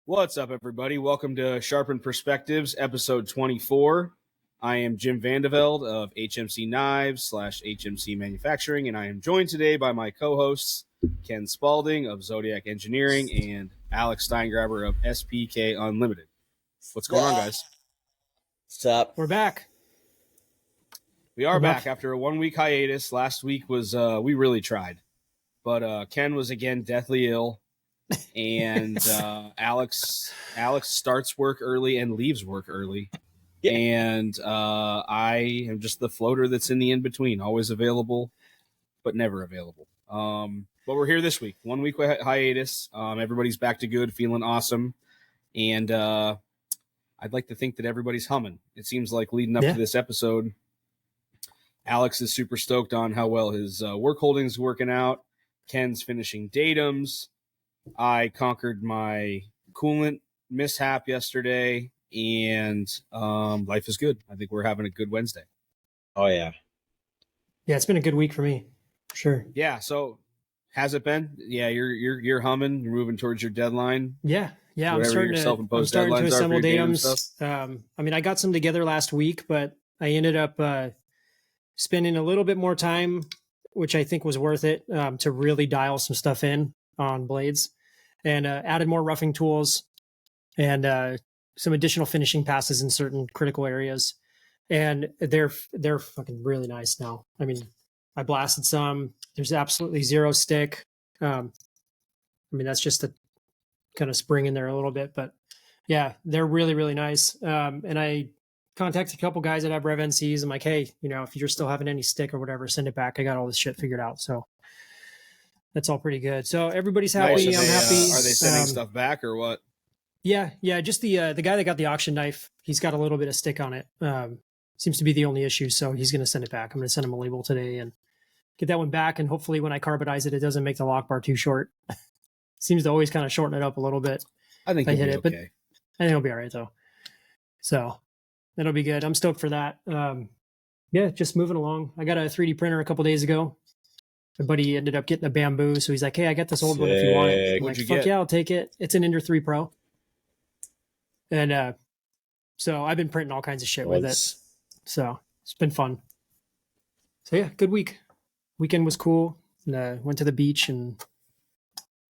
What's up, everybody? Welcome to Sharpened Perspectives, episode 24. I am Jim Vandeveld of HMC Knives / HMC Manufacturing, and I am joined today by my co-hosts, Ken Spaulding of Zodiac Engineering and Alex Steingraber of SPK Unlimited. What's going on, guys? What's up? We're back. We are back after a 1 week hiatus. Last week was, we really tried, but Ken was again deathly ill. And Alex starts work early and leaves work early. Yeah. And I am just the floater that's in the in-between, always available, but never available. But we're here this week, 1 week hiatus. Everybody's back to good, feeling awesome. And I'd like to think that everybody's humming. It seems like leading up to this episode, Alex is super stoked on how well his work holdings working out. Ken's finishing datums. I conquered my coolant mishap yesterday, and life is good. I think we're having a good Wednesday. Oh, yeah. Yeah, it's been a good week for me. Sure. Yeah, so has it been? Yeah, you're humming. You're moving towards your deadline. Yeah. I'm starting to assemble datums. I mean, I got some together last week, but I ended up spending a little bit more time, which I think was worth it, to really dial some stuff in on blades, and added more roughing tools and some additional finishing passes in certain critical areas. And they're fucking really nice now. I mean, I blasted some. There's absolutely zero stick. I mean, that's just to kind of spring in there a little bit, but yeah, they're really, really nice. And I contacted a couple guys that have Rev NCs. I'm like, hey, if you're still having any stick or whatever, send it back. I got all this shit figured out. So that's all pretty good. So everybody's happy. Nice. I'm happy. Are they sending stuff back or what? Yeah. Just the guy that got the auction knife, he's got a little bit of stick on it. Seems to be the only issue. So he's going to send it back. I'm going to send him a label today and get that one back. And hopefully when I carbonize it, it doesn't make the lock bar too short. Seems to always kind of shorten it up a little bit. I think it'll be okay. But I think it'll be all right though. So that'll be good. I'm stoked for that. Just moving along. I got a 3D printer a couple days ago. My buddy ended up getting a bamboo, so he's like, hey, I got this old one if you want it. I'm like, fuck yeah, I'll take it. It's an Ender 3 Pro. And so I've been printing all kinds of shit with it. So it's been fun. So yeah, good week. Weekend was cool. And, went to the beach and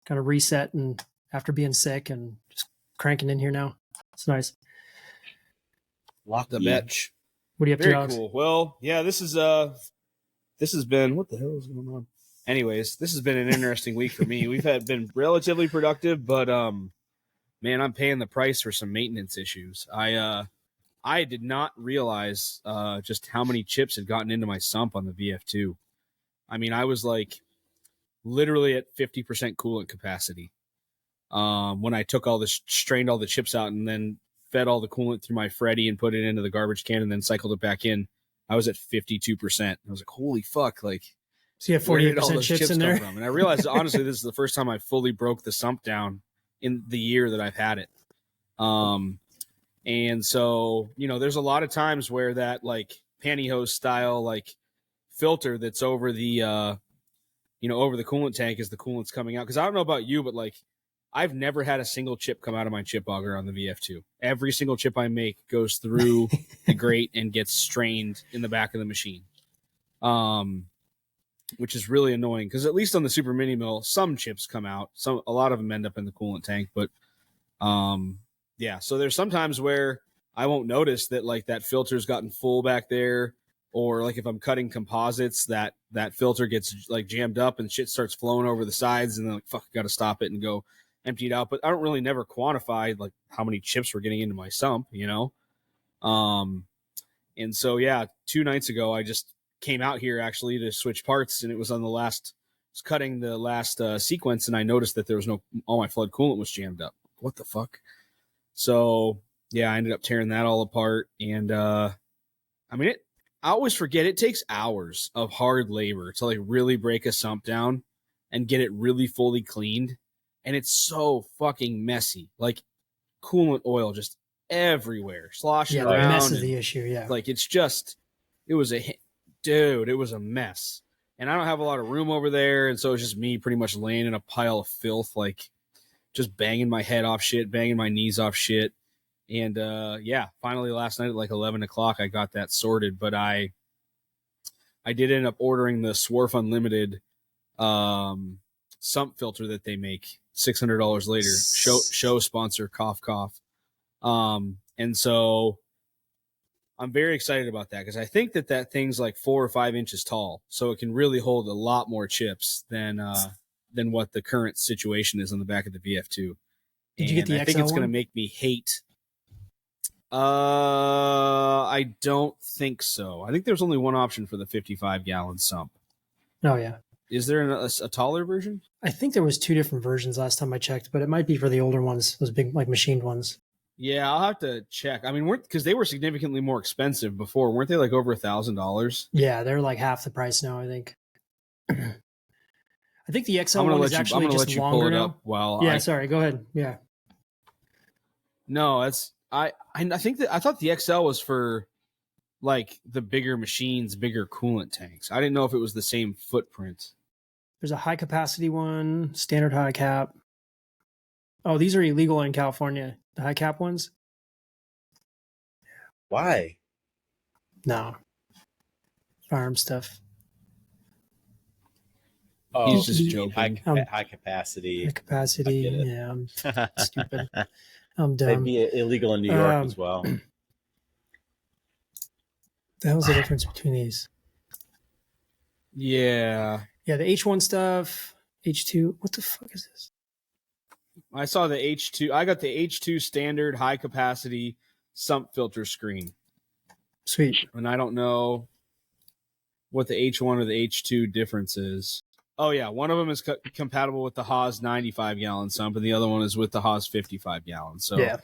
kind of reset, and after being sick and just cranking in here now. It's nice. Lock the bench. What do you have Very to do? Cool. Well, yeah, this has been, what the hell is going on? Anyways, this has been an interesting week for me. We've been relatively productive, but man, I'm paying the price for some maintenance issues. I did not realize just how many chips had gotten into my sump on the VF2. I mean, I was like literally at 50% coolant capacity when I took strained all the chips out and then fed all the coolant through my Freddy and put it into the garbage can and then cycled it back in. I was at 52%. I was like, holy fuck. Like, so you have 48% chips in there? And I realized, honestly, this is the first time I fully broke the sump down in the year that I've had it. And so, there's a lot of times where that like pantyhose style, like filter that's over the, over the coolant tank as the coolant's coming out. Cause I don't know about you, but like, I've never had a single chip come out of my chip auger on the VF2. Every single chip I make goes through the grate and gets strained in the back of the machine, which is really annoying because at least on the Super Mini Mill, some chips come out. A lot of them end up in the coolant tank. But yeah, so there's sometimes where I won't notice that like that filter's gotten full back there, or like if I'm cutting composites, that filter gets like jammed up and shit starts flowing over the sides, and then like fuck, got to stop it and go empty it out. But I don't really never quantify like how many chips were getting into my sump, and so yeah, 2 nights ago I just came out here actually to switch parts, and it was on cutting the last sequence, and I noticed that there was all my flood coolant was jammed up. What the fuck? So yeah, I ended up tearing that all apart, and I mean, I always forget it takes hours of hard labor to like really break a sump down and get it really fully cleaned. And it's so fucking messy. Like coolant oil just everywhere, sloshing around. Yeah, the mess is the issue, yeah. Like it was a mess. And I don't have a lot of room over there, and so it's just me pretty much laying in a pile of filth, like just banging my head off shit, banging my knees off shit. And finally last night at like 11 o'clock, I got that sorted. But I did end up ordering the Swarf Unlimited sump filter that they make $600 later. Show sponsor, cough, cough. And so I'm very excited about that because I think that thing's like 4 or 5 inches tall, so it can really hold a lot more chips than what the current situation is on the back of the VF2. Did you get the XL? I think it's going to make me hate. I don't think so. I think there's only one option for the 55-gallon sump. Oh yeah. Is there a taller version? I think there was 2 different versions last time I checked, but it might be for the older ones, those big like machined ones. Yeah, I'll have to check. I mean, because they were significantly more expensive before, weren't they? Like over $1,000. Yeah, they're like half the price now, I think. I think the XL one is actually just longer now. Sorry, go ahead. Yeah. No, I thought the XL was for like the bigger machines, bigger coolant tanks. I didn't know if it was the same footprint. There's a high capacity one, standard high cap. Oh, these are illegal in California. The high cap ones? Why? No. Farm stuff. Oh, he's just joking. High capacity. High capacity. Yeah, I'm stupid. I'm dumb. They'd be illegal in New York as well. The hell's the difference between these? Yeah. Yeah, the H1 stuff, H2. What the fuck is this? I saw the H2. I got the H2 standard high capacity sump filter screen. Sweet. And I don't know what the H1 or the H2 difference is. Oh, yeah. One of them is compatible with the Haas 95-gallon sump, and the other one is with the Haas 55-gallon. So yeah.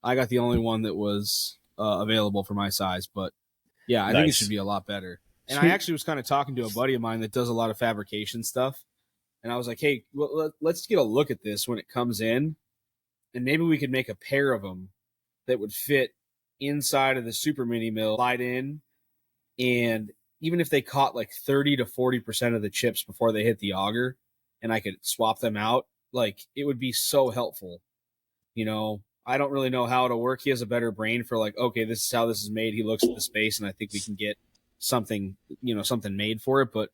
I got the only one that was available for my size. But, yeah, I think it should be a lot better. And Sweet. I actually was kind of talking to a buddy of mine that does a lot of fabrication stuff. And I was like, hey, let's get a look at this when it comes in. And maybe we could make a pair of them that would fit inside of the super mini mill, slide in. And even if they caught like 30 to 40% of the chips before they hit the auger and I could swap them out, like it would be so helpful. You know, I don't really know how it'll work. He has a better brain for like, okay, this is how this is made. He looks at the space and I think we can get something made for it. But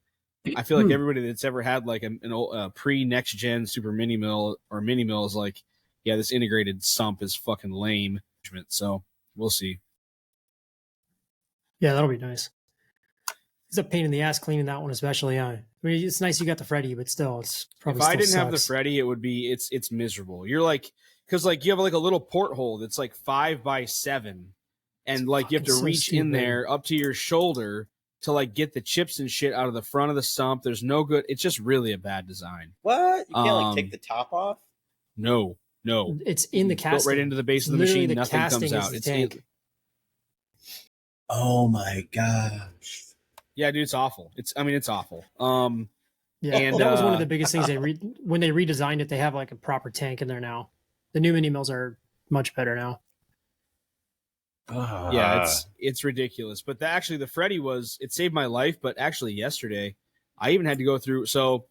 I feel like everybody that's ever had like a pre-next gen super mini mill or mini mill is like, yeah, this integrated sump is fucking lame. So we'll see. Yeah, that'll be nice. It's a pain in the ass cleaning that one, especially. I mean, it's nice you got the Freddy, but still, it's probably. If I didn't have the Freddy, it would be it's miserable. You're like, because like you have like a little porthole that's like 5 by 7, and like you have to reach in there up to your shoulder to like get the chips and shit out of the front of the sump. There's no good. It's just really a bad design. What? You can't like take the top off? No. It's in the casting. Built right into the base of the machine. Nothing comes out. It's tank. Oh my gosh. Yeah, dude, it's awful. It's awful. Yeah, and that was one of the biggest things when they redesigned it. They have like a proper tank in there now. The new mini mills are much better now. Yeah, it's ridiculous. But the Freddy it saved my life. But actually, yesterday, I even had to go through. So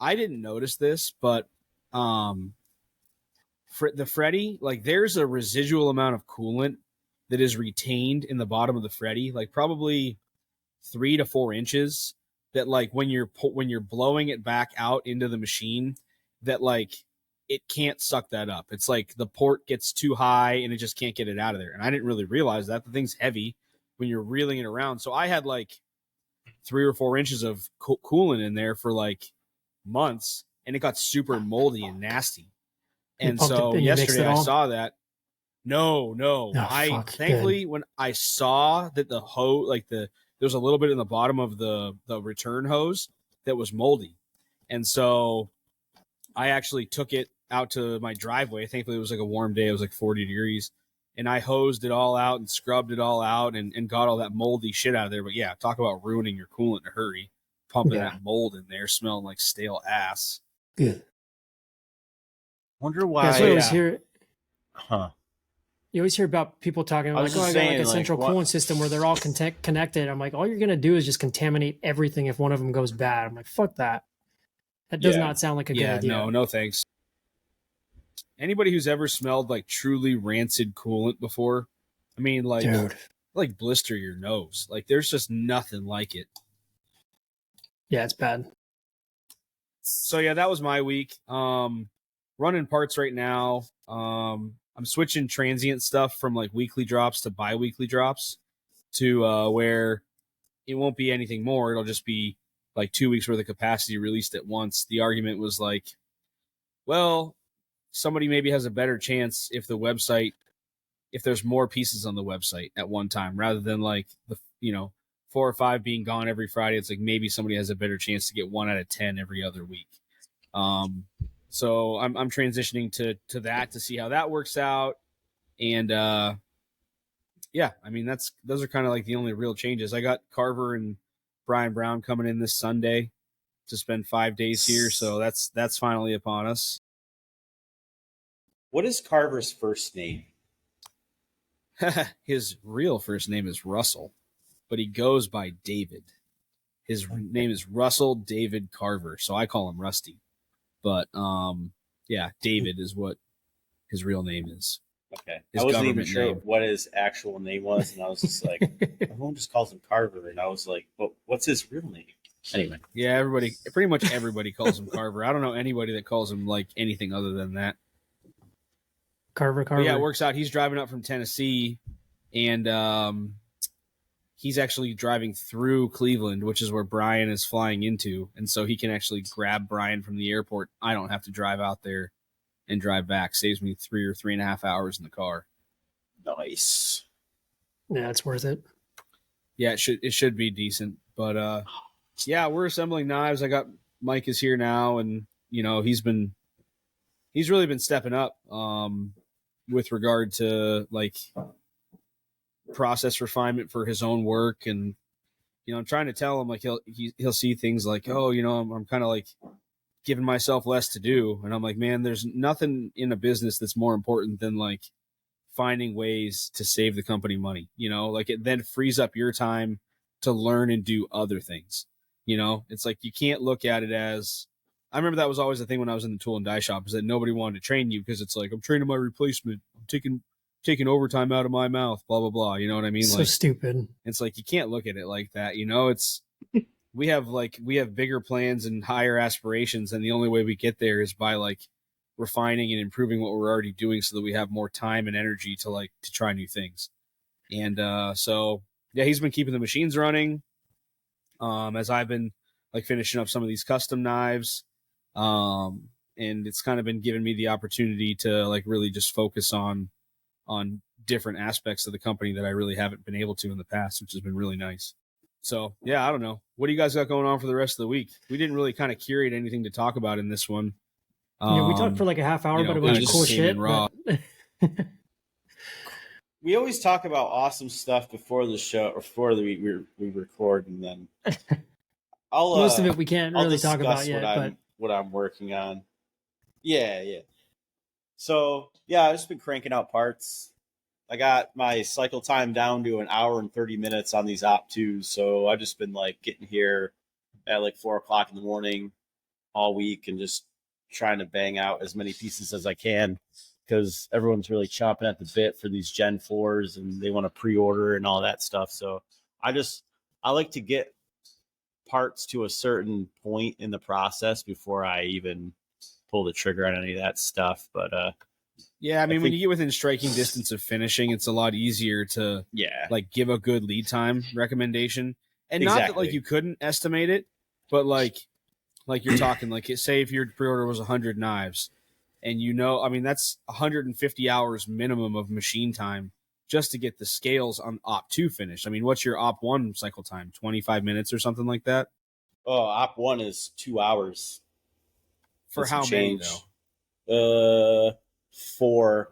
I didn't notice this, but the Freddy, like, there's a residual amount of coolant that is retained in the bottom of the Freddy, like probably 3 to 4 inches. That like when you're blowing it back out into the machine, that like it can't suck that up. It's like the port gets too high and it just can't get it out of there. And I didn't really realize that. The thing's heavy when you're reeling it around. So I had like 3 or 4 inches of coolant in there for like months, and it got super moldy and nasty. And so yesterday I saw that. No. Thankfully, when I saw that the hose, like there's a little bit in the bottom of the return hose that was moldy. And so I actually took it out to my driveway. Thankfully, it was like a warm day. It was like 40 degrees. And I hosed it all out and scrubbed it all out and got all that moldy shit out of there. But yeah, talk about ruining your coolant in a hurry. Pumping that mold in there, smelling like stale ass. Good. Wonder why. Yeah, so I always hear. You always hear about people talking about I got like a central coolant system where they're all connected. I'm like, all you're gonna do is just contaminate everything if one of them goes bad. I'm like, fuck that. That does not sound like a good idea. No thanks. anybody who's ever smelled like truly rancid coolant before, I mean, like, Dude. like blister your nose. Like, there's just nothing like it. Yeah, it's bad. So yeah, that was my week. Running parts right now. I'm switching transient stuff from like weekly drops to bi-weekly drops to where it won't be anything more. It'll just be like 2 weeks worth of capacity released at once. The argument was like, well, somebody maybe has a better chance if there's more pieces on the website at one time rather than like the 4 or 5 being gone every Friday. It's like maybe somebody has a better chance to get 1 out of 10 every other week. So I'm transitioning to that to see how that works out. And yeah, I mean those are kind of like the only real changes. I got Carver and Brian Brown coming in this Sunday to spend 5 days here, so that's finally upon us. What is Carver's first name? His real first name is Russell, but he goes by David. His name is Russell David Carver, so I call him Rusty. But yeah, David is what his real name is. Okay, His I wasn't even sure name. what his actual name was, and I was just like, everyone just calls him Carver, and I was like, well, what's his real name? Anyway, yeah, pretty much everybody calls him Carver. I don't know anybody that calls him like anything other than that. Carver. But yeah, it works out. He's driving up from Tennessee, and he's actually driving through Cleveland, which is where Brian is flying into. And so he can actually grab Brian from the airport. I don't have to drive out there and drive back. Saves me 3 or 3.5 hours in the car. nice. Yeah, it's worth it. Yeah, it should be decent. But yeah, we're assembling knives. I got Mike is here now, and he's really been stepping up with regard to like process refinement for his own work. And I'm trying to tell him like he'll see things like, oh, I'm kind of like giving myself less to do, and I'm like, man, there's nothing in a business that's more important than like finding ways to save the company money. Like it then frees up your time to learn and do other things. It's like you can't look at it as, I remember that was always the thing when I was in the tool and die shop, is that nobody wanted to train you because it's like, I'm training my replacement, I'm taking overtime out of my mouth, blah blah blah. You know what I mean? So like, stupid. It's like you can't look at it like that. It's we have bigger plans and higher aspirations, and the only way we get there is by like refining and improving what we're already doing, so that we have more time and energy to try new things. And so yeah, he's been keeping the machines running as I've been like finishing up some of these custom knives. And it's kind of been giving me the opportunity to like really just focus on different aspects of the company that I really haven't been able to in the past, which has been really nice. So yeah, I don't know. What do you guys got going on for the rest of the week? We didn't really kind of curate anything to talk about in this one. Yeah, we talked for like a half hour, but it was cool shit. We always talk about awesome stuff before the show, or before we record, and then most of it we can't really talk about yet. What I'm working on. Yeah. So yeah, I've just been cranking out parts. I got my cycle time down to 1 hour and 30 minutes on these Op2s. So I've just been like getting here at like 4 o'clock in the morning all week and just trying to bang out as many pieces as I can, because everyone's really chomping at the bit for these Gen 4s and they want to pre-order and all that stuff. So I like to get parts to a certain point in the process before I even pull the trigger on any of that stuff. But yeah, I mean, when you get within striking distance of finishing, it's a lot easier to like give a good lead time recommendation. And not that like you couldn't estimate it, but like you're talking like, say if your pre-order was 100 knives, and I mean, that's 150 hours minimum of machine time just to get the scales on Op2 finished. I mean, what's your Op1 cycle time? 25 minutes or something like that? Oh, Op1 is 2 hours. For how many though? 4.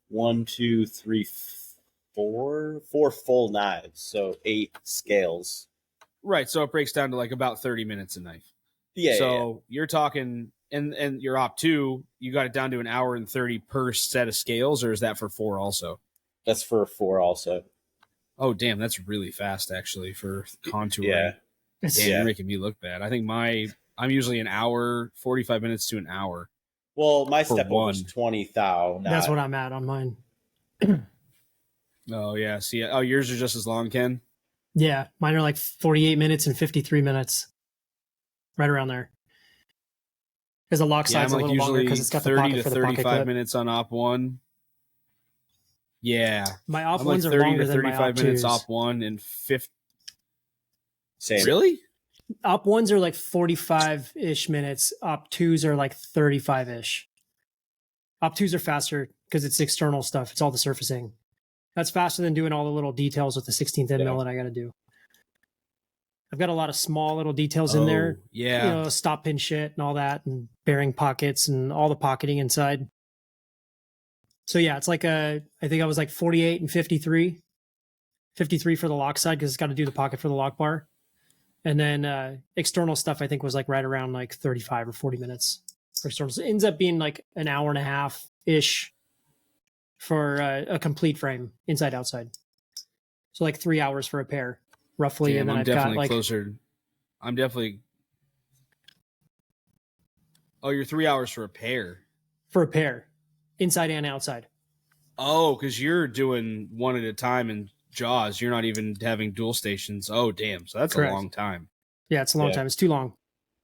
1, 2, 3, 4 full knives, so 8 scales. Right, so it breaks down to like about 30 minutes a knife. Yeah. So you're talking, and your Op2, you got it down to 1 hour and 30 per set of scales, or is that for 4 also? That's for 4 also. Oh, damn, that's really fast actually for contouring. Yeah. Damn, you're making me look bad. I think I'm usually 1 hour, 45 minutes to 1 hour. Well, my For step over is one. 20 thou. That's what I'm at on mine. Oh yeah. See, yours are just as long, Ken. Yeah, mine are like 48 minutes and 53 minutes, right around there. Because the lock side's I'm a like little longer because it's got the 30 pocket to for the pocket 35 clip. minutes on op one. Yeah, My op I'm ones like are 30 longer to than my 35 op minutes twos. op one and 50. Same. Really? Op ones are like 45-ish minutes. Op twos are like 35-ish. Op twos are faster because it's external stuff. It's all the surfacing. That's faster than doing all the little details with the 16th end mill that I got to do. I've got a lot of small little details in there. Yeah. You know, stop pin shit and all that, and bearing pockets and all the pocketing inside. So yeah, it's like I think I was like 48 and 53. 53 for the lock side because it's got to do the pocket for the lock bar. And then external stuff I think was like right around like 35 or 40 minutes for external. So it ends up being like an hour and a half ish for a complete frame, inside outside. So like 3 hours for a pair, roughly. Damn, and then I'm I've definitely got like closer. I'm definitely. Oh, you're 3 hours for a pair. For a pair, inside and outside. Oh, because you're doing one at a time in Jaws. You're not even having dual stations. Oh, damn. So that's Correct. a long time. Yeah, it's a long time. It's too long.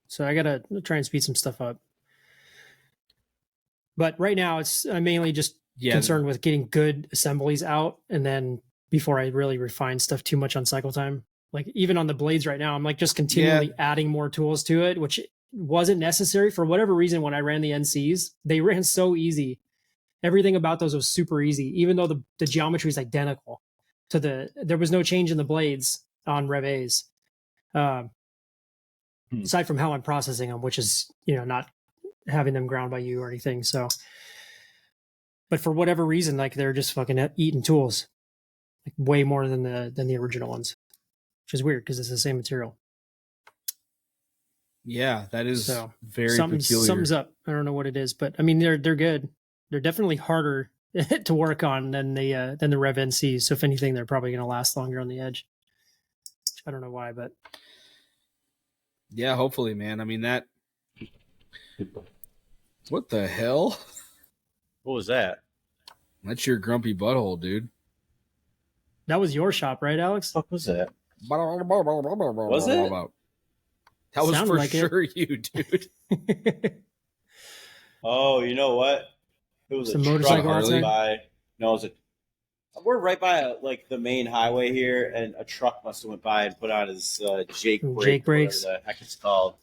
So I got to try and speed some stuff up. But right now, I'm mainly just concerned with getting good assemblies out. And then before I really refine stuff too much on cycle time, like even on the blades right now, I'm like just continually adding more tools to it, which wasn't necessary for whatever reason. When I ran the NCs, they ran so easy. Everything about those was super easy, even though the geometry is identical to there was no change in the blades on Rev A's. Aside from how I'm processing them, which is, not having them ground by you or anything. So, but for whatever reason, like they're just fucking eating tools, like way more than the original ones, which is weird because it's the same material. Yeah, that is very peculiar. Something's up. I don't know what it is, but I mean they're good. They're definitely harder to work on than the Rev NCs. So if anything, they're probably going to last longer on the edge. I don't know why, but yeah, hopefully, man. I mean that. What the hell? What was that? That's your grumpy butthole, dude. That was your shop, right, Alex? What was that? Was it? That was Sounded for like sure you, dude. Oh, you know what? It was Some a motorcycle truck outside? by. No, it was we're right by like the main highway here, and a truck must have went by and put on his Jake brakes. Whatever the heck it's called.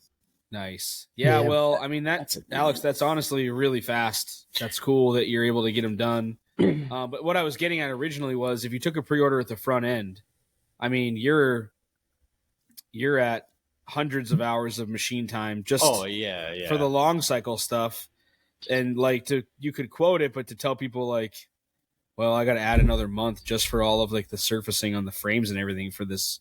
Nice. Yeah, well, I mean that's Alex. That's honestly really fast. That's cool that you're able to get them done. But what I was getting at originally was if you took a pre-order at the front end, I mean you're at hundreds of hours of machine time just for the long cycle stuff, and like you could quote it, but to tell people like, well, I got to add another month just for all of like the surfacing on the frames and everything for this.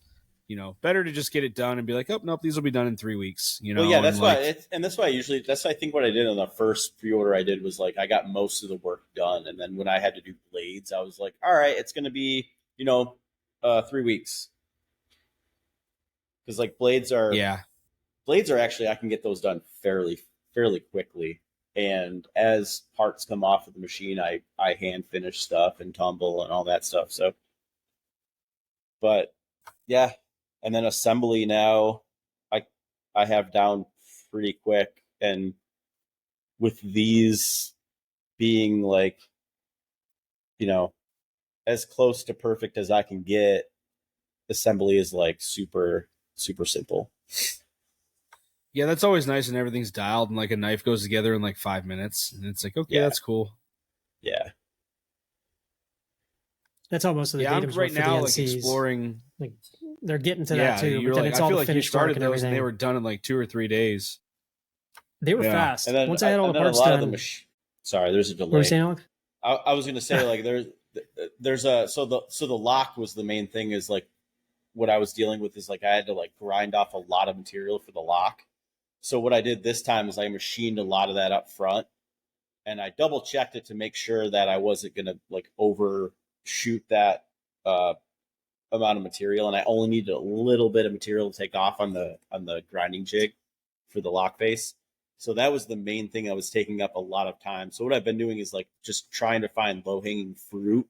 Better to just get it done and be like, oh nope, these will be done in 3 weeks. Well, yeah, that's why. That's why I think what I did on the first pre-order I did was like I got most of the work done, and then when I had to do blades, I was like, all right, it's going to be 3 weeks because like blades are actually I can get those done fairly quickly, and as parts come off of the machine, I hand finish stuff and tumble and all that stuff. So, but yeah. And then assembly now, I have down pretty quick, and with these being like, as close to perfect as I can get, assembly is like super super simple. Yeah, that's always nice, and everything's dialed, and like a knife goes together in like 5 minutes, and it's like okay, that's cool. Yeah, that's how most of the datums right now, like exploring. Like they're getting to that too. But then it's I all feel the like you finished started work and those, everything. and they were done in like 2 or 3 days. They were fast. And then, once I had all the parts done. Sorry, there's a delay. What were you saying, Alex? I was going to say like there's a so the lock was the main thing. Is like what I was dealing with is like I had to like grind off a lot of material for the lock. So what I did this time is I machined a lot of that up front, and I double checked it to make sure that I wasn't going to like overshoot that amount of material, and I only needed a little bit of material to take off on the grinding jig for the lock face. So that was the main thing that was taking up a lot of time. So what I've been doing is like just trying to find low hanging fruit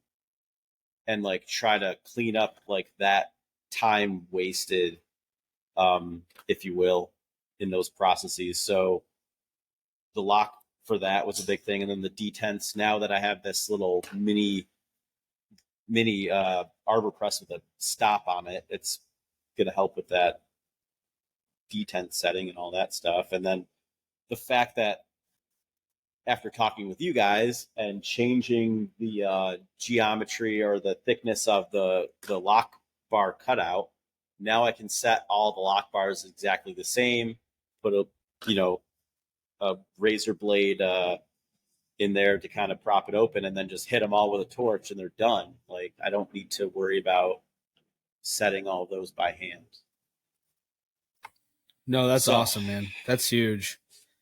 and like try to clean up like that time wasted, if you will, in those processes. So the lock for that was a big thing. And then the detents, now that I have this little mini arbor press with a stop on it, it's going to help with that detent setting and all that stuff. And then the fact that after talking with you guys and changing the geometry or the thickness of the lock bar cutout, now I can set all the lock bars exactly the same, put a razor blade in there to kind of prop it open, and then just hit them all with a torch and they're done. Like, I don't need to worry about setting all of those by hand. No, that's awesome, man. That's huge.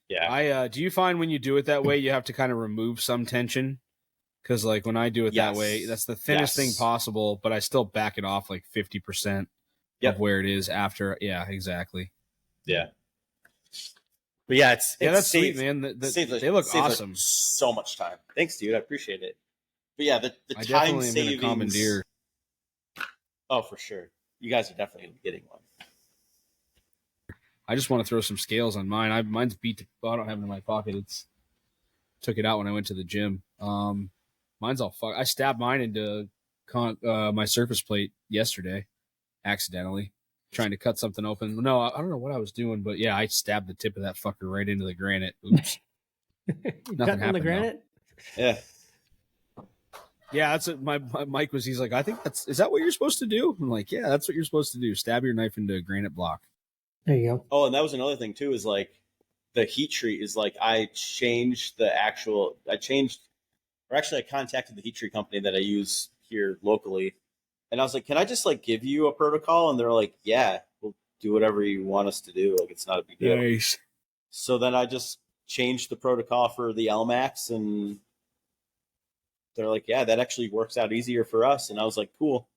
Yeah. Do you find when you do it that way, you have to kind of remove some tension? Because like when I do it that way, that's the thinnest thing possible, but I still back it off like 50% of where it is after. Yeah, exactly. Yeah. But yeah, that's sweet, man. They look awesome. So much time. Thanks, dude. I appreciate it. But yeah, the I time definitely savings. Am gonna commandeer. Oh, for sure. You guys are definitely gonna be getting one. I just want to throw some scales on mine. Mine's beat. I don't have it in my pocket. Took it out when I went to the gym. Mine's all fucked. I stabbed mine into my surface plate yesterday, accidentally, trying to cut something open. No, I don't know what I was doing, but yeah, I stabbed the tip of that fucker right into the granite. Oops. Nothing happened. The granite? Though. Yeah. Yeah, that's what my Mike was. He's like, I think is that what you're supposed to do? I'm like, yeah, that's what you're supposed to do. Stab your knife into a granite block. There you go. Oh, and that was another thing too, is like the heat treat is like I contacted the heat treat company that I use here locally. And I was like, can I just like give you a protocol? And they're like, yeah, we'll do whatever you want us to do. Like, it's not a big deal. Nice. So then I just changed the protocol for the LMAX, and they're like, yeah, that actually works out easier for us. And I was like, cool.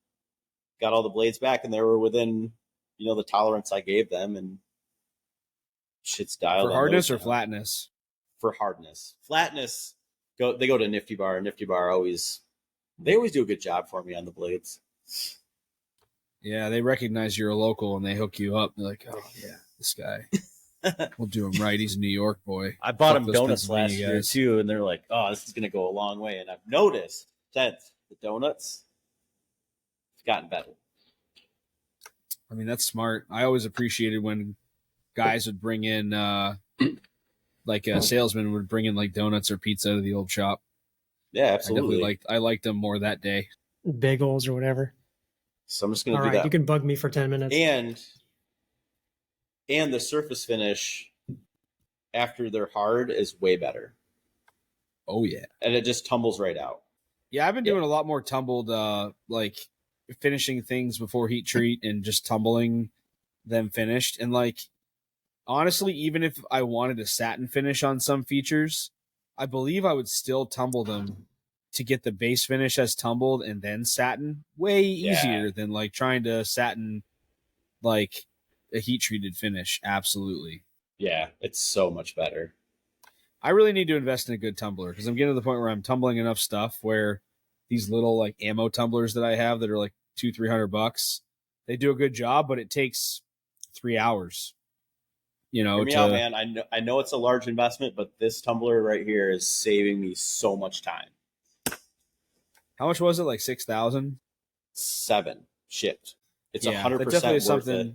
Got all the blades back, and they were within, the tolerance I gave them, and shit's dialed. For hardness or flatness? For hardness. Flatness, they go to Nifty Bar. Nifty Bar always do a good job for me on the blades. Yeah, they recognize you're a local and they hook you up. They're like, oh yeah, this guy. We'll do him right. He's a New York boy. I bought him donuts last year too, and they're like, oh, this is gonna go a long way. And I've noticed since the donuts have gotten better. I mean, that's smart. I always appreciated when guys would bring in like a salesman would bring in like donuts or pizza to the old shop. Yeah, absolutely. I liked them more that day. Bagels or whatever. So I'm just going to do that. You can bug me for 10 minutes. And the surface finish after they're hard is way better. Oh, yeah. And it just tumbles right out. Yeah, I've been doing a lot more tumbled, like finishing things before heat treat and just tumbling them finished. And like, honestly, even if I wanted a satin finish on some features, I believe I would still tumble them to get the base finish as tumbled and then satin. Way easier than like trying to satin like a heat treated finish. Absolutely. Yeah, it's so much better. I really need to invest in a good tumbler because I'm getting to the point where I'm tumbling enough stuff where these little like ammo tumblers that I have that are like $200-300, they do a good job, but it takes 3 hours. Hear me out, man. I know it's a large investment, but this tumbler right here is saving me so much time. How much was it? Like 6,000? 7 shipped. It's 100% definitely worth something. It.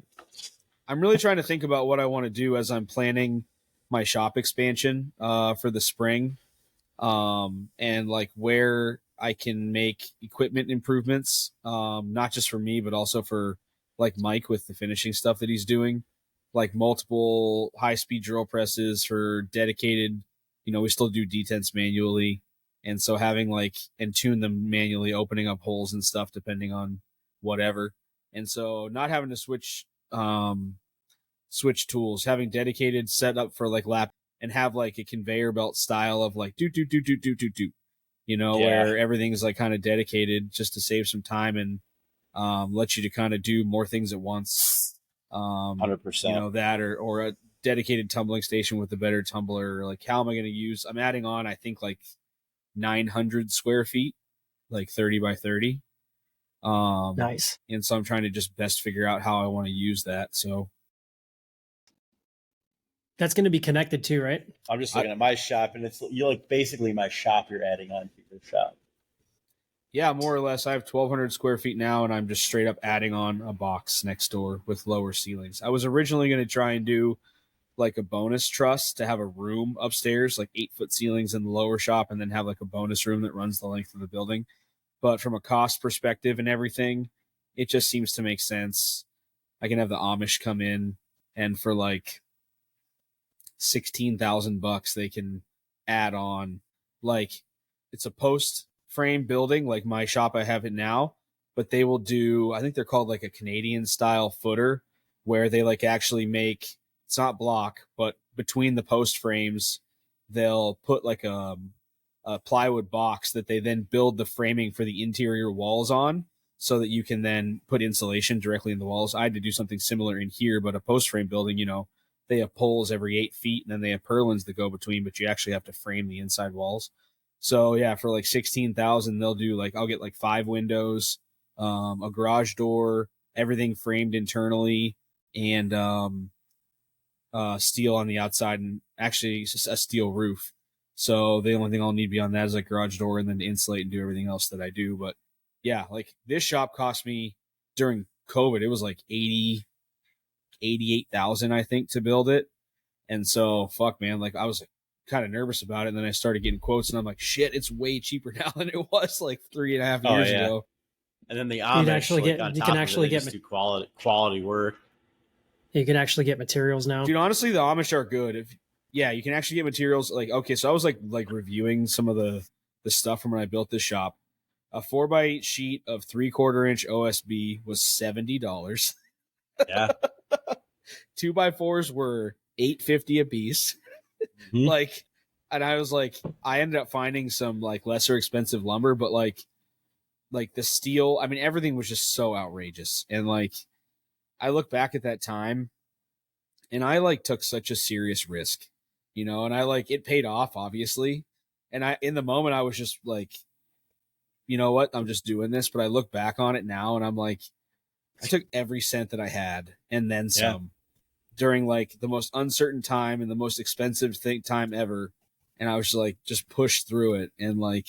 I'm really trying to think about what I want to do as I'm planning my shop expansion for the spring, and like where I can make equipment improvements, not just for me, but also for like Mike with the finishing stuff that he's doing, like multiple high-speed drill presses for dedicated, we still do detents manually. And so having like, and tune them manually, opening up holes and stuff, depending on whatever. And so not having to switch tools, having dedicated set up for like lap and have like a conveyor belt style of like, where everything's like kind of dedicated just to save some time and let you to kind of do more things at once. 100%. That or dedicated tumbling station with a better tumbler. Like, how am I going to use? I'm adding on, I think, like 900 square feet, like 30 by 30. Nice. And so I'm trying to just best figure out how I want to use that. So that's going to be connected too, right? I'm just looking at my shop, and you're like basically my shop you're adding on to your shop. Yeah, more or less. I have 1,200 square feet now, and I'm just straight up adding on a box next door with lower ceilings. I was originally going to try and do like a bonus truss to have a room upstairs, like 8-foot ceilings in the lower shop, and then have like a bonus room that runs the length of the building. But from a cost perspective and everything, it just seems to make sense. I can have the Amish come in, and for like $16,000, they can add on, like, it's a post frame building like my shop I have it now, but they will do, I think they're called like a Canadian style footer, where they like actually make, it's not block, but between the post frames they'll put like a plywood box that they then build the framing for the interior walls on, so that you can then put insulation directly in the walls. I had to do something similar in here, but a post frame building, you know, they have poles every 8 feet, and then they have purlins that go between, but you actually have to frame the inside walls. So yeah, for like 16,000, they'll do like, I'll get like 5 windows, a garage door, everything framed internally, and steel on the outside, and actually it's just a steel roof. So the only thing I'll need beyond that is like garage door, and then to insulate and do everything else that I do. But yeah, like this shop cost me during COVID, it was like 88,000, I think, to build it. And so fuck, man, like I was like kind of nervous about it, and then I started getting quotes, and I'm like, shit, it's way cheaper now than it was like 3.5 years ago. And then the Amish, you can actually get quality work. You can actually get materials now. Dude, honestly, the Amish are good. You can actually get materials. Like, okay, so I was like reviewing some of the stuff from when I built this shop. A 4x8 sheet of 3/4 inch OSB was $70. Yeah. 2x4s were $8.50 a piece. Mm-hmm. Like, and I was like, I ended up finding some like lesser expensive lumber, but like the steel, I mean, everything was just so outrageous. And like, I look back at that time, and I like took such a serious risk, you know, and I like, it paid off, obviously. And in the moment, I was just like, you know what, I'm just doing this. But I look back on it now, and I'm like, I took every cent that I had and then some during like the most uncertain time and the most expensive time ever. And I was just like, just pushed through it. And like,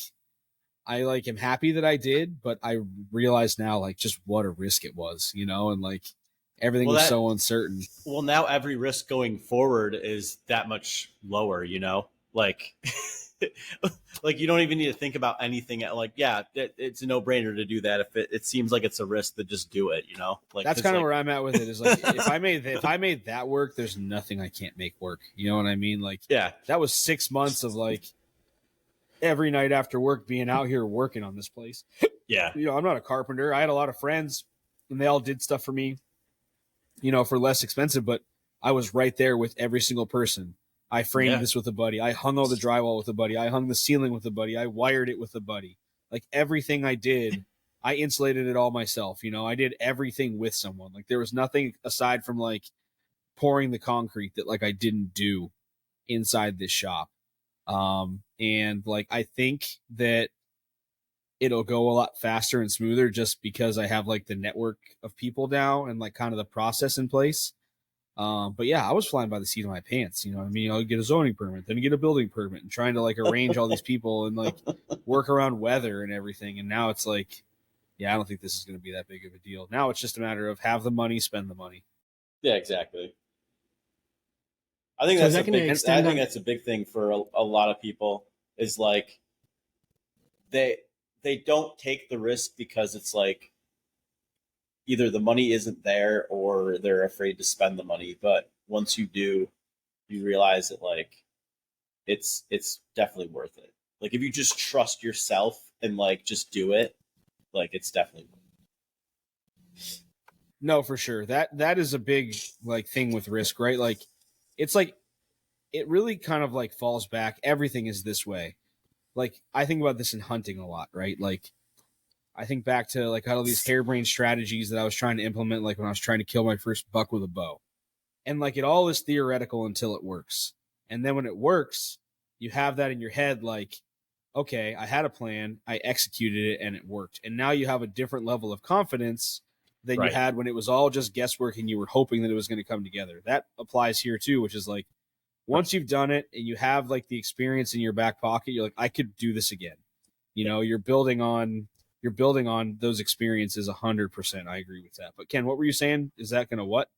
I like am happy that I did, but I realize now like just what a risk it was, you know, and like everything was so uncertain. Well, now every risk going forward is that much lower, you know, like, like you don't even need to think about anything. Like, yeah, it's a no-brainer to do that. If it seems like it's a risk, to just do it, you know. Like that's kind of where I'm at with it. Is like if I made that work, there's nothing I can't make work. You know what I mean? Like, yeah, that was 6 months of like every night after work being out here working on this place. Yeah, you know, I'm not a carpenter. I had a lot of friends, and they all did stuff for me, you know, for less expensive. But I was right there with every single person. I framed this with a buddy. I hung all the drywall with a buddy. I hung the ceiling with a buddy. I wired it with a buddy. Like everything I did, I insulated it all myself. You know, I did everything with someone. Like there was nothing aside from like pouring the concrete that like I didn't do inside this shop. And like, I think that it'll go a lot faster and smoother just because I have like the network of people now and like kind of the process in place. But yeah, I was flying by the seat of my pants, you know what I mean? I'll get a zoning permit, then get a building permit, and trying to like arrange all these people and like work around weather and everything. And now it's like, yeah, I don't think this is going to be that big of a deal. Now it's just a matter of have the money, spend the money. Yeah, exactly. I think that's that's a big thing for a lot of people is like they don't take the risk because it's like either the money isn't there or they're afraid to spend the money. But once you do, you realize that like it's definitely worth it. Like if you just trust yourself and like just do it, like it's definitely worth it. No, for sure. That is a big like thing with risk, right? Like it's like it really kind of like falls back. Everything is this way. Like I think about this in hunting a lot, right? Like I think back to like all these harebrained strategies that I was trying to implement, like when I was trying to kill my first buck with a bow. And like it all is theoretical until it works. And then when it works, you have that in your head, like, okay, I had a plan, I executed it, and it worked. And now you have a different level of confidence than you had when it was all just guesswork and you were hoping that it was going to come together. That applies here too, which is like, once you've done it and you have like the experience in your back pocket, you're like, I could do this again. You know, you're building on those experiences 100%. I agree with that. But Ken, what were you saying? Is that going to what?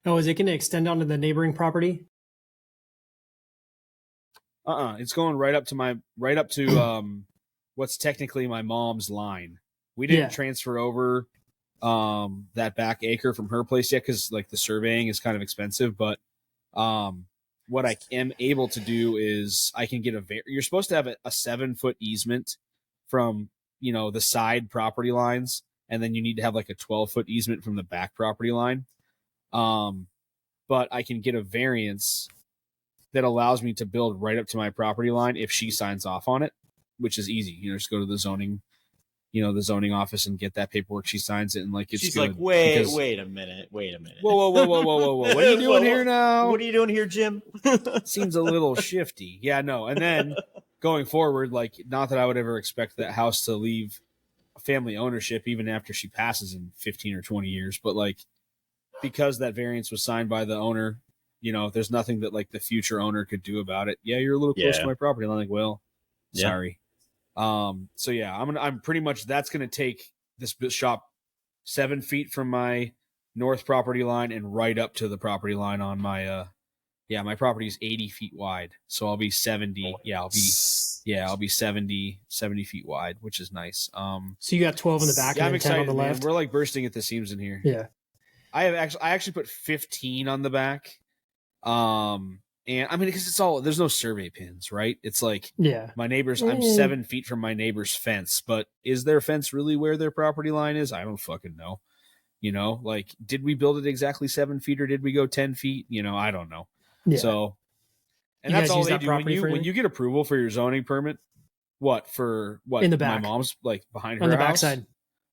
Oh, is it going to extend onto the neighboring property? It's going right up to what's technically my mom's line. We didn't transfer over that back acre from her place yet because like the surveying is kind of expensive. But what I am able to do is I can get you're supposed to have a 7-foot easement from, you know, the side property lines, and then you need to have like a 12-foot easement from the back property line. But I can get a variance that allows me to build right up to my property line if she signs off on it, which is easy. You know, just go to the zoning office and get that paperwork. She signs it, and like she's good. Like, wait a minute. Whoa. What are you doing here now? What are you doing here, Jim? Seems a little shifty. Yeah, no. And then going forward, like, not that I would ever expect that house to leave family ownership even after she passes in 15 or 20 years, but like, because that variance was signed by the owner, you know, there's nothing that like the future owner could do about it. Yeah, you're a little close to my property. And I'm like, well, sorry. So yeah, I'm pretty much, that's going to take this shop 7 feet from my north property line and right up to the property line on my, my property is 80 feet wide. So I'll be 70. I'll be 70 feet wide, which is nice. So you got 12 in the back and I'm 10 excited, on the left. Man. We're like bursting at the seams in here. Yeah. I actually put 15 on the back. And I mean, because there's no survey pins, right? It's like, my neighbors, I'm 7 feet from my neighbor's fence, but is their fence really where their property line is? I don't fucking know. You know, like, did we build it exactly 7 feet or did we go 10 feet? You know, I don't know. Yeah. So, and that's all they do when you get approval for your zoning permit. What in the back? My mom's like behind her on the house? backside.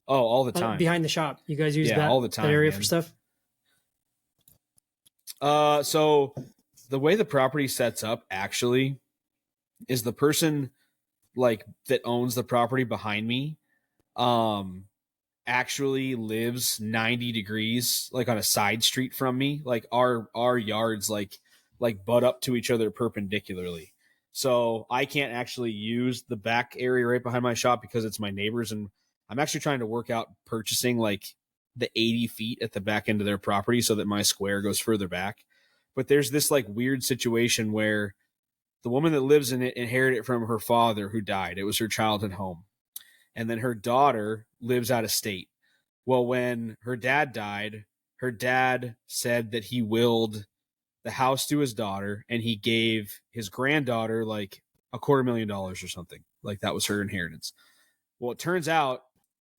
Oh, all the time. Behind the shop. You guys use that all the time, that area for stuff? So the way the property sets up actually is the person like that owns the property behind me actually lives 90 degrees like on a side street from me. Like our yards like butt up to each other perpendicularly. So I can't actually use the back area right behind my shop because it's my neighbors, and I'm actually trying to work out purchasing like the 80 feet at the back end of their property so that my square goes further back. But there's this like weird situation where the woman that lives in it inherited it from her father who died. It was her childhood home. And then her daughter lives out of state. Well, when her dad died, her dad said that he willed the house to his daughter and he gave his granddaughter like $250,000 or something. Like that was her inheritance. Well, it turns out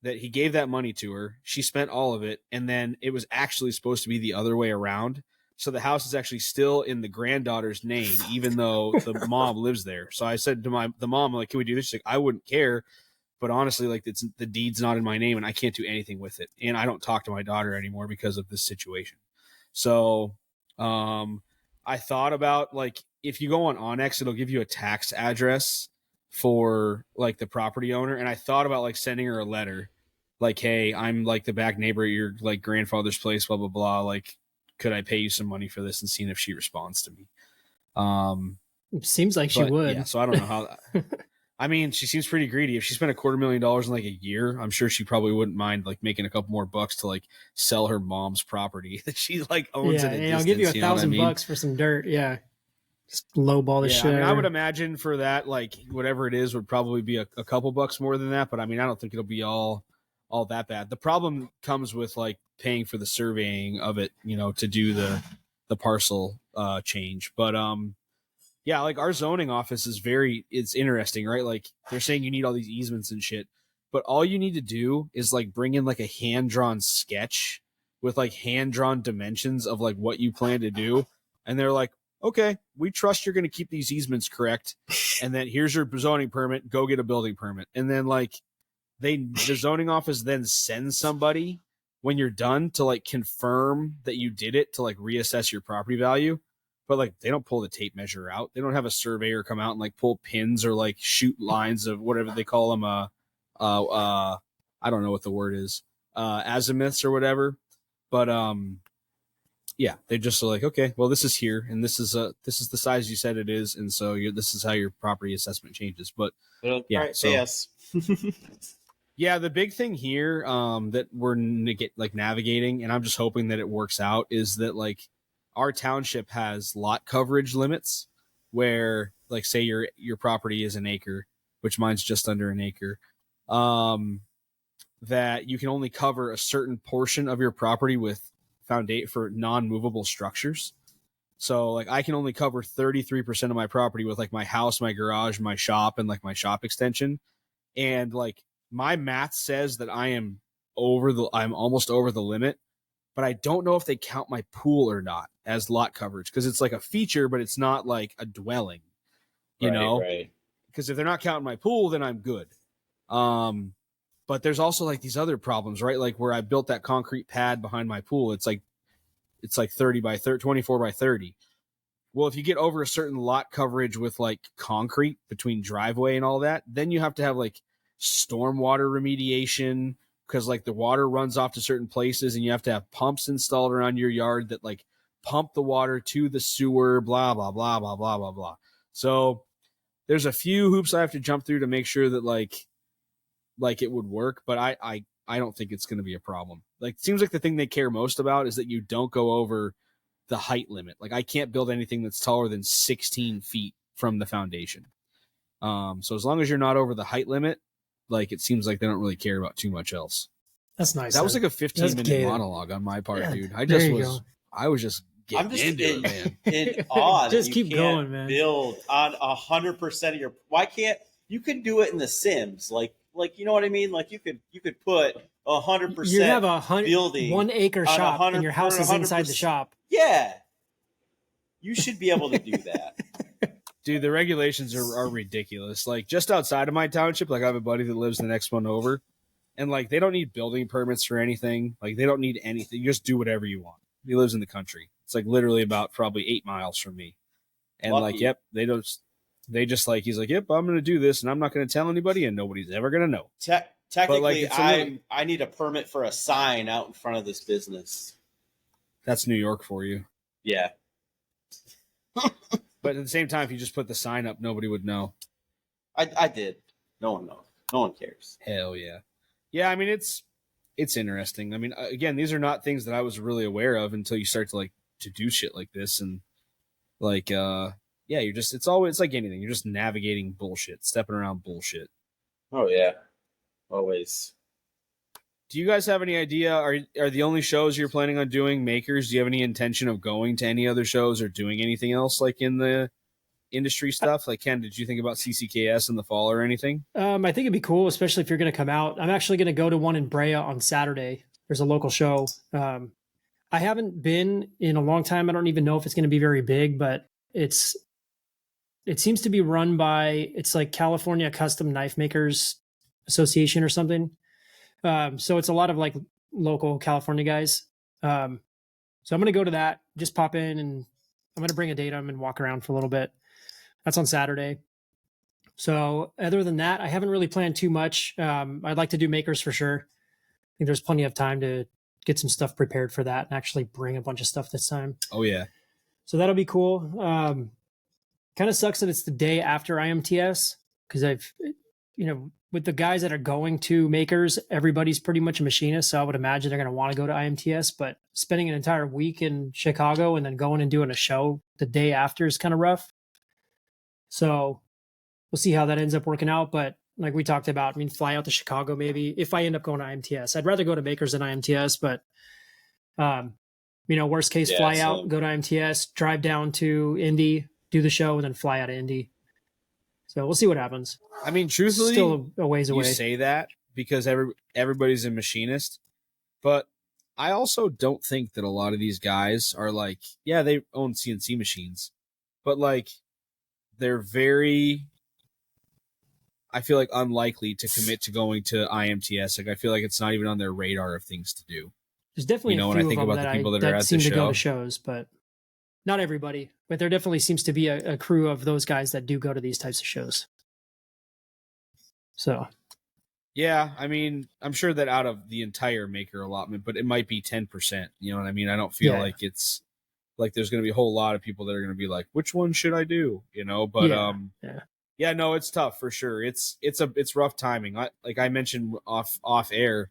that he gave that money to her. She spent all of it. And then it was actually supposed to be the other way around. So the house is actually still in the granddaughter's name, even though the mom lives there. So I said to the mom, like, can we do this? She's like, I wouldn't care. But honestly, like the deed's not in my name and I can't do anything with it. And I don't talk to my daughter anymore because of this situation. So I thought about like, if you go on Onyx, it'll give you a tax address for like the property owner. And I thought about like sending her a letter like, hey, I'm like the back neighbor at your like grandfather's place, blah, blah, blah. Like, could I pay you some money for this, and seeing if she responds to me. It seems like she would. Yeah, so I don't know how I mean, she seems pretty greedy. If she spent $250,000 in like a year, I'm sure she probably wouldn't mind like making a couple more bucks to like sell her mom's property that she like owns. Yeah, I'll give you $1,000 for some dirt. Yeah, just lowball the shit. I mean, I would imagine for that, like whatever it is, would probably be a couple bucks more than that. But I mean, I don't think it'll be all that bad. The problem comes with like paying for the surveying of it, you know, to do the parcel change. But yeah, like our zoning office is it's interesting, right? Like they're saying you need all these easements and shit, but all you need to do is like bring in like a hand-drawn sketch with like hand-drawn dimensions of like what you plan to do. And they're like, okay, we trust you're going to keep these easements correct. And then here's your zoning permit, go get a building permit. And then like the zoning office then sends somebody when you're done to like confirm that you did it to like reassess your property value. But like they don't pull the tape measure out. They don't have a surveyor come out and like pull pins or like shoot lines of whatever they call them. I don't know what the word is, azimuths or whatever. But yeah, they just are like, okay, well, this is here, and this is the size you said it is, and so this is how your property assessment changes. But yeah, right, so yes. yeah, the big thing here that we're navigating, and I'm just hoping that it works out, is that like our township has lot coverage limits where, like, say your property is an acre, which mine's just under an acre, that you can only cover a certain portion of your property with foundation for non-movable structures. So like I can only cover 33% of my property with like my house, my garage, my shop, and like my shop extension. And like my math says that I'm almost over the limit, but I don't know if they count my pool or not as lot coverage, because it's like a feature, but it's not like a dwelling, you know? Right. Because if they're not counting my pool, then I'm good. But there's also like these other problems, right? Like where I built that concrete pad behind my pool, it's like 30 by 30, 24 by 30. Well, if you get over a certain lot coverage with like concrete between driveway and all that, then you have to have like stormwater remediation, because like the water runs off to certain places, and you have to have pumps installed around your yard that like pump the water to the sewer, blah, blah, blah, blah, blah, blah, blah. So there's a few hoops I have to jump through to make sure that like it would work, but I don't think it's going to be a problem. Like, it seems like the thing they care most about is that you don't go over the height limit. Like, I can't build anything that's taller than 16 feet from the foundation. So as long as you're not over the height limit, like, it seems like they don't really care about too much else. That's nice. That was like a 15-minute monologue on my part, dude. I was just getting into it, man. In awe. Just keep going, man. Build on 100% of your. Why can't you can do it in the Sims? Like you know what I mean? Like you could put 100%. You have a building 1 acre shop, and your house is inside the shop. Yeah, you should be able to do that. Dude, the regulations are ridiculous. Like, just outside of my township, like I have a buddy that lives the next one over, and like they don't need building permits for anything. Like, they don't need anything. You just do whatever you want. He lives in the country. It's like literally about probably 8 miles from me. And Lucky. Like, yep, he's like, yep, I'm going to do this, and I'm not going to tell anybody, and nobody's ever going to know. Technically, I need a permit for a sign out in front of this business. That's New York for you. Yeah. But at the same time, if you just put the sign up, nobody would know. I did. No one knows. No one cares. Hell yeah. Yeah, I mean, it's interesting. I mean, again, these are not things that I was really aware of until you start to do shit like this. And like, yeah, it's like anything. You're just navigating bullshit, stepping around bullshit. Oh, yeah. Always. Do you guys have any idea? Are the only shows you're planning on doing makers? Do you have any intention of going to any other shows or doing anything else like in the industry stuff? Like, Ken, did you think about CCKS in the fall or anything? I think it'd be cool, especially if you're going to come out. I'm actually going to go to one in Brea on Saturday. There's a local show. I haven't been in a long time. I don't even know if it's going to be very big, but it seems to be run by, it's like California Custom Knife Makers Association or something. So it's a lot of like local California guys. So I'm going to go to that, just pop in, and I'm going to bring a datum and walk around for a little bit. That's on Saturday. So other than that, I haven't really planned too much. I'd like to do makers for sure. I think there's plenty of time to get some stuff prepared for that and actually bring a bunch of stuff this time. Oh yeah. So that'll be cool. Kind of sucks that it's the day after IMTS, because with the guys that are going to makers, everybody's pretty much a machinist. So I would imagine they're going to want to go to IMTS, but spending an entire week in Chicago and then going and doing a show the day after is kind of rough. So we'll see how that ends up working out. But like we talked about, I mean, fly out to Chicago, maybe if I end up going to IMTS. I'd rather go to makers than IMTS, but worst case, fly out, go to IMTS, drive down to Indy, do the show, and then fly out of Indy. So we'll see what happens. I mean, truthfully, still a ways away. You say that because everybody's a machinist, but I also don't think that a lot of these guys are like, yeah, they own CNC machines, but like they're very, I feel like, unlikely to commit to going to IMTS. Like, I feel like it's not even on their radar of things to do. There's definitely you know, a when few I think of them about that the people that are that at the seem to go show. to shows, but not everybody. But there definitely seems to be a crew of those guys that do go to these types of shows. So, yeah, I mean, I'm sure that out of the entire maker allotment, but it might be 10%. You know what I mean? I don't feel like it's like there's going to be a whole lot of people that are going to be like, which one should I do? You know, but yeah, no, it's tough for sure. It's rough timing. Like I mentioned off air,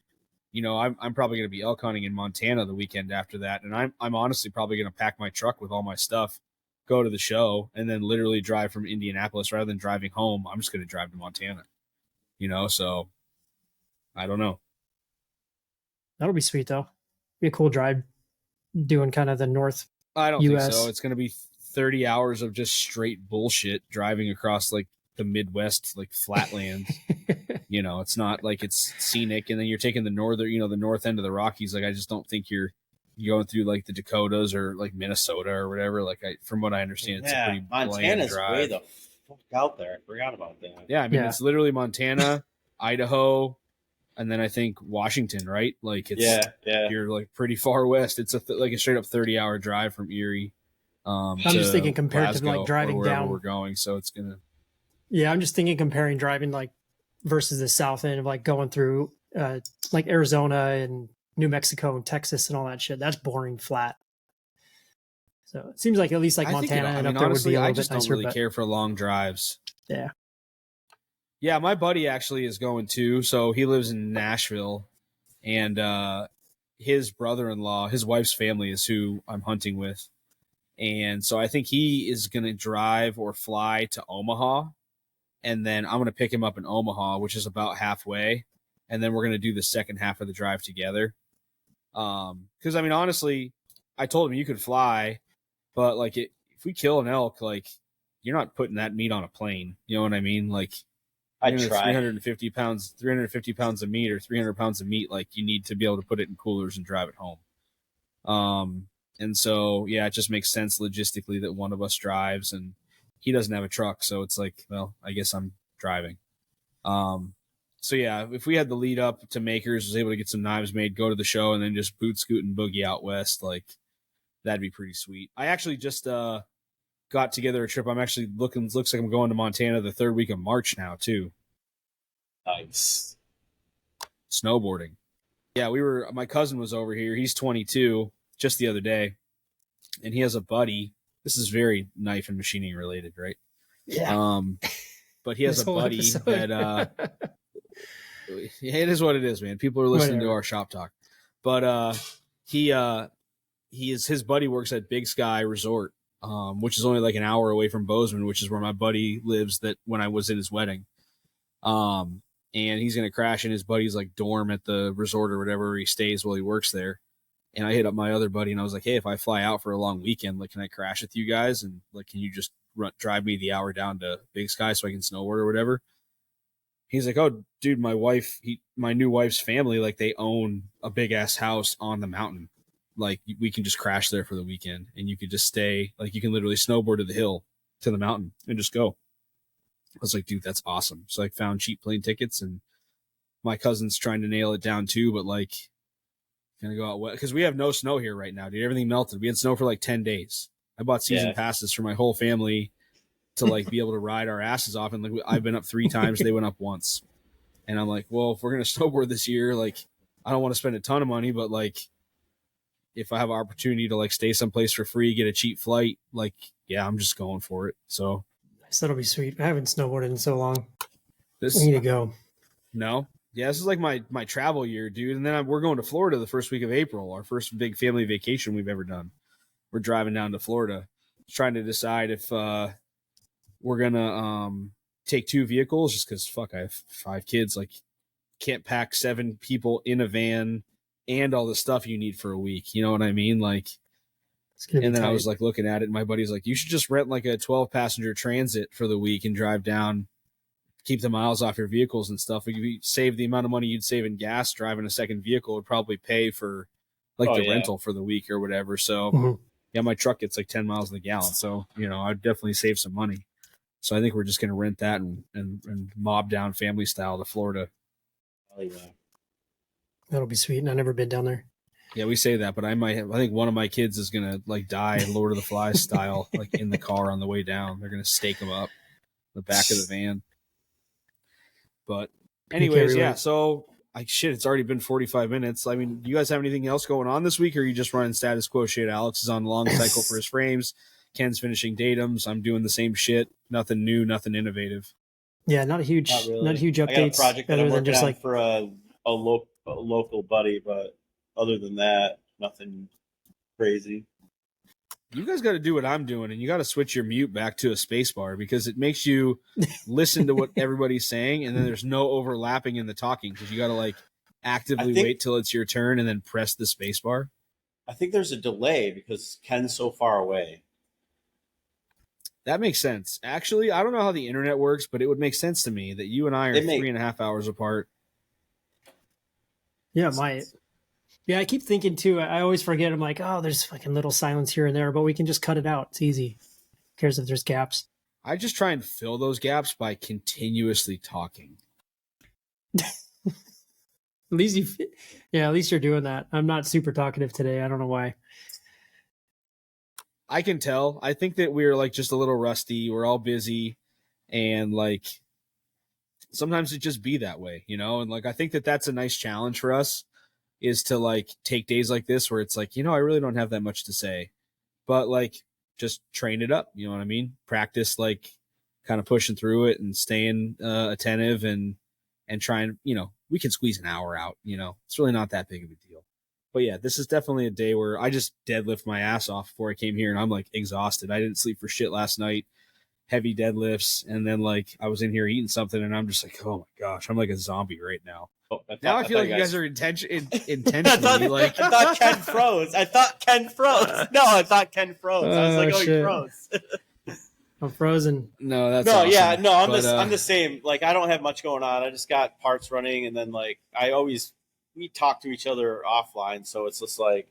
you know, I'm probably going to be elk hunting in Montana the weekend after that, and I'm honestly probably going to pack my truck with all my stuff, go to the show, and then literally drive from Indianapolis rather than driving home. I'm just going to drive to Montana. You know, so I don't know. That'll be sweet though. Be a cool drive doing kind of the north. I don't US. think so. It's going to be 30 hours of just straight bullshit driving across like the Midwest, like flatlands. You know, it's not like it's scenic, and then you're taking the north end of the Rockies. Like, I just don't think you're going through like the Dakotas or like Minnesota or whatever. Like, from what I understand, it's a pretty Montana's drive. way the fuck out there. I forgot about that. Yeah, I mean, it's literally Montana, Idaho, and then I think Washington, right? Like, it's you're like pretty far west. It's like a straight up 30-hour drive from Erie. I'm just thinking compared to like driving down we're going, so it's gonna. Yeah, I'm just thinking comparing driving like versus the south end of like going through like Arizona and New Mexico and Texas and all that shit. That's boring flat. So it seems like at least like Montana and up there honestly, would be a little I just bit nicer. Don't really care for long drives. Yeah. Yeah, my buddy actually is going too. So he lives in Nashville, and his brother-in-law, his wife's family is who I'm hunting with. And so I think he is going to drive or fly to Omaha, and then I'm going to pick him up in Omaha, which is about halfway, and then we're going to do the second half of the drive together. Because I mean, honestly, I told him you could fly, but like if we kill an elk, like you're not putting that meat on a plane. You know what I mean? Like, I try 350 pounds of meat or 300 pounds of meat. Like, you need to be able to put it in coolers and drive it home. And so, yeah, it just makes sense logistically that one of us drives, and he doesn't have a truck. So it's like, well, I guess I'm driving. So yeah, if we had the lead up to Makers, was able to get some knives made, go to the show, and then just boot scoot and boogie out west, like that'd be pretty sweet. I actually just got together a trip. I'm actually looks like I'm going to Montana the third week of March now too. Nice. Snowboarding. Yeah, my cousin was over here. He's 22 just the other day, and he has a buddy. This is very knife and machining related, right? Yeah. But he has a buddy that it is what it is, man. People are listening to our shop talk. But his buddy works at Big Sky Resort, which is only like an hour away from Bozeman, which is where my buddy lives that when I was in his wedding. And he's going to crash in his buddy's like dorm at the resort or whatever he stays while he works there. And I hit up my other buddy and I was like, hey, if I fly out for a long weekend, like, can I crash with you guys? And like, can you just drive me the hour down to Big Sky so I can snowboard or whatever? He's like, oh, dude, my new wife's family, like they own a big ass house on the mountain. Like we can just crash there for the weekend and you could just stay, like you can literally snowboard to the hill, to the mountain and just go. I was like, dude, that's awesome. So I found cheap plane tickets and my cousin's trying to nail it down too, but like gonna go out west because we have no snow here right now, dude. Everything melted. We had snow for like 10 days. I bought season passes for my whole family to like be able to ride our asses off. And like I've been up 3 times, they went up once. And I'm like, well, if we're gonna snowboard this year, like I don't want to spend a ton of money, but like if I have an opportunity to like stay someplace for free, get a cheap flight, like yeah, I'm just going for it. So that'll be sweet. I haven't snowboarded in so long. We need to go. No. Yeah, this is like my travel year, dude. And then we're going to Florida the first week of April, our first big family vacation we've ever done. We're driving down to Florida, trying to decide if we're going to take 2 vehicles just because, fuck, I have 5 kids. Like, can't pack 7 people in a van and all the stuff you need for a week. You know what I mean? Like, and then I was like looking at it, and my buddy's like, you should just rent like a 12-passenger transit for the week and drive down, keep the miles off your vehicles and stuff. If you save the amount of money you'd save in gas, driving a second vehicle would probably pay for like rental for the week or whatever. So yeah, my truck gets like 10 miles in the gallon. So, you know, I'd definitely save some money. So I think we're just going to rent that and mob down family style to Florida. Oh, yeah. That'll be sweet. And I've never been down there. Yeah, we say that, but I think one of my kids is gonna like die Lord of the Flies style, like in the car on the way down. They're gonna stake him up in the back of the van. But anyways, yeah. So it's already been 45 minutes. I mean, do you guys have anything else going on this week, or are you just running status quo shit? Alex is on long cycle for his frames. Ken's finishing datums. I'm doing the same shit. Nothing new, nothing innovative. Yeah, not huge updates. I got a project that I'm working on for a local buddy, but other than that, nothing crazy. You guys got to do what I'm doing, and you got to switch your mute back to a space bar because it makes you listen to what everybody's saying, and then there's no overlapping in the talking because you got to like actively wait till it's your turn and then press the space bar. I think there's a delay because Ken's so far away. That makes sense. Actually, I don't know how the internet works, but it would make sense to me that you and I are 3.5 hours apart. Yeah, it might. Yeah, I keep thinking too. I always forget. I'm like, oh, there's fucking little silence here and there, but we can just cut it out. It's easy. Who cares if there's gaps? I just try and fill those gaps by continuously talking. At least you're doing that. I'm not super talkative today. I don't know why. I can tell. I think that we're like just a little rusty. We're all busy, and like sometimes it just be that way, you know? And like I think that that's a nice challenge for us. Is to like take days like this where it's like, I really don't have that much to say, but like just train it up. You know what I mean? Practice like kind of pushing through it and staying attentive and trying, we can squeeze an hour out, it's really not that big of a deal. But yeah, this is definitely a day where I just deadlift my ass off before I came here and I'm like exhausted. I didn't sleep for shit last night. Heavy deadlifts. And then like I was in here eating something and I'm just like, oh my gosh, I'm like a zombie right now. I feel like you guys are intentionally like. I thought Ken froze. No, I thought Ken froze. I was like, shit. He froze. I'm frozen. No, that's awesome. I'm the same. Like, I don't have much going on. I just got parts running, and then like we talk to each other offline, so it's just like